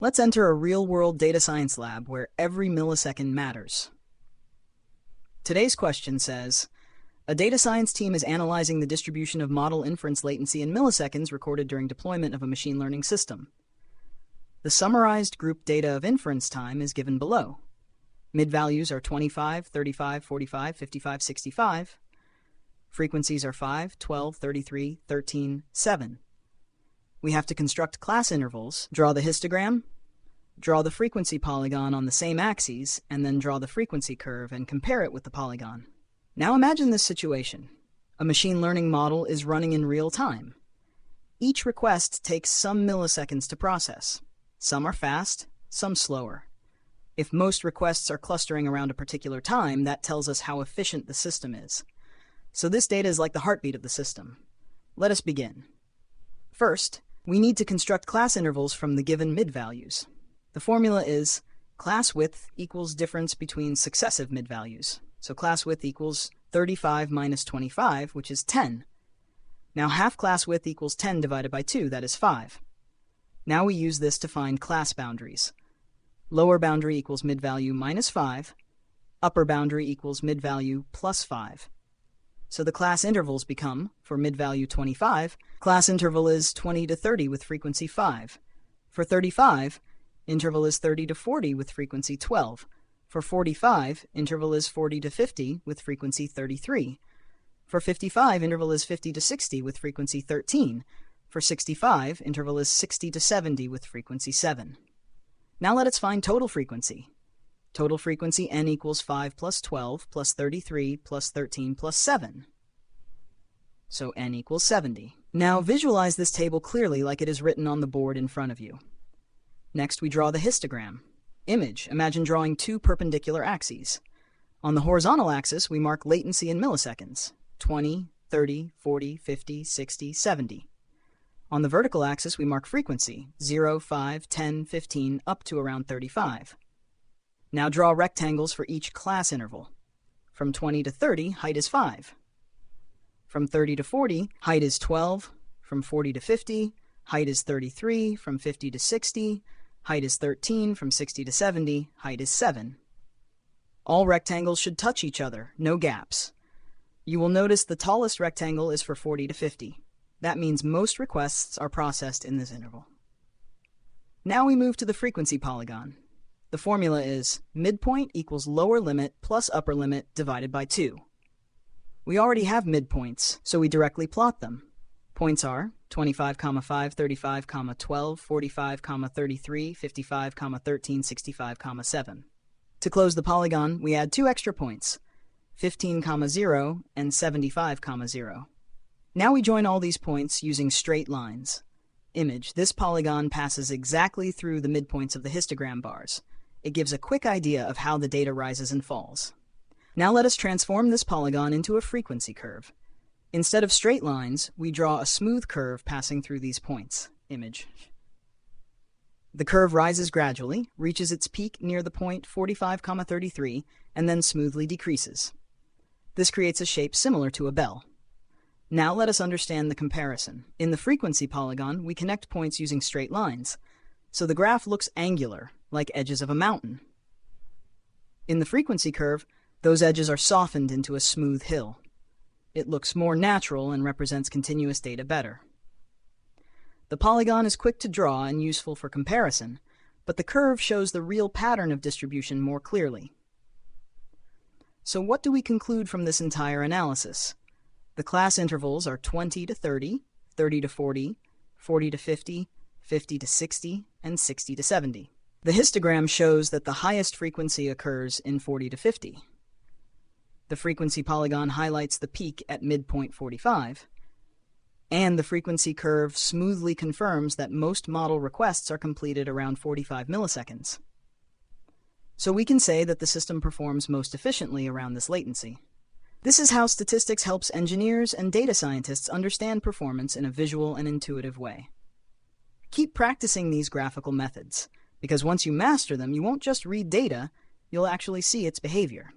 Let's enter a real-world data science lab where every millisecond matters. Today's question says, a data science team is analyzing the distribution of model inference latency in milliseconds recorded during deployment of a machine learning system. The summarized group data of inference time is given below. Mid-values are 25, 35, 45, 55, 65. Frequencies are 5, 12, 33, 13, 7. We have to construct class intervals, draw the histogram, draw the frequency polygon on the same axes, and then draw the frequency curve and compare it with the polygon. Now imagine this situation. A machine learning model is running in real time. Each request takes some milliseconds to process. Some are fast, some slower. If most requests are clustering around a particular time, that tells us how efficient the system is. So this data is like the heartbeat of the system. Let us begin. First, we need to construct class intervals from the given mid-values. The formula is class width equals difference between successive mid-values. So class width equals 35 minus 25, which is 10. Now half class width equals 10 divided by 2, that is 5. Now we use this to find class boundaries. Lower boundary equals mid-value minus 5. Upper boundary equals mid-value plus 5. So the class intervals become, for mid-value 25, class interval is 20 to 30 with frequency 5. For 35, interval is 30 to 40 with frequency 12. For 45, interval is 40 to 50 with frequency 33. For 55, interval is 50 to 60 with frequency 13. For 65, interval is 60 to 70 with frequency 7. Now let us find total frequency. Total frequency n equals 5 plus 12 plus 33 plus 13 plus 7. So n equals 70. Now visualize this table clearly like it is written on the board in front of you. Next we draw the histogram. Image, imagine drawing two perpendicular axes. On the horizontal axis we mark latency in milliseconds, 20, 30, 40, 50, 60, 70. On the vertical axis we mark frequency, 0, 5, 10, 15, up to around 35. Now draw rectangles for each class interval. From 20 to 30, height is 5. From 30 to 40, height is 12. From 40 to 50, height is 33. From 50 to 60, height is 13. From 60 to 70, height is 7. All rectangles should touch each other, no gaps. You will notice the tallest rectangle is for 40 to 50. That means most requests are processed in this interval. Now we move to the frequency polygon. The formula is midpoint equals lower limit plus upper limit divided by 2. We already have midpoints, so we directly plot them. Points are 25, 5, 35, 12, 45, 33, 55, 13, 65, 7. To close the polygon, we add two extra points, 15, 0 and 75, 0. Now we join all these points using straight lines. Image, this polygon passes exactly through the midpoints of the histogram bars. It gives a quick idea of how the data rises and falls. Now let us transform this polygon into a frequency curve. Instead of straight lines, we draw a smooth curve passing through these points. Image. The curve rises gradually, reaches its peak near the point 45, 33, and then smoothly decreases. This creates a shape similar to a bell. Now let us understand the comparison. In the frequency polygon, we connect points using straight lines, so the graph looks angular, like edges of a mountain. In the frequency curve, those edges are softened into a smooth hill. It looks more natural and represents continuous data better. The polygon is quick to draw and useful for comparison, but the curve shows the real pattern of distribution more clearly. So what do we conclude from this entire analysis? The class intervals are 20 to 30, 30 to 40, 40 to 50, 50 to 60, and 60 to 70. The histogram shows that the highest frequency occurs in 40 to 50. The frequency polygon highlights the peak at midpoint 45, and the frequency curve smoothly confirms that most model requests are completed around 45 milliseconds. So we can say that the system performs most efficiently around this latency. This is how statistics helps engineers and data scientists understand performance in a visual and intuitive way. Keep practicing these graphical methods, because once you master them, you won't just read data, you'll actually see its behavior.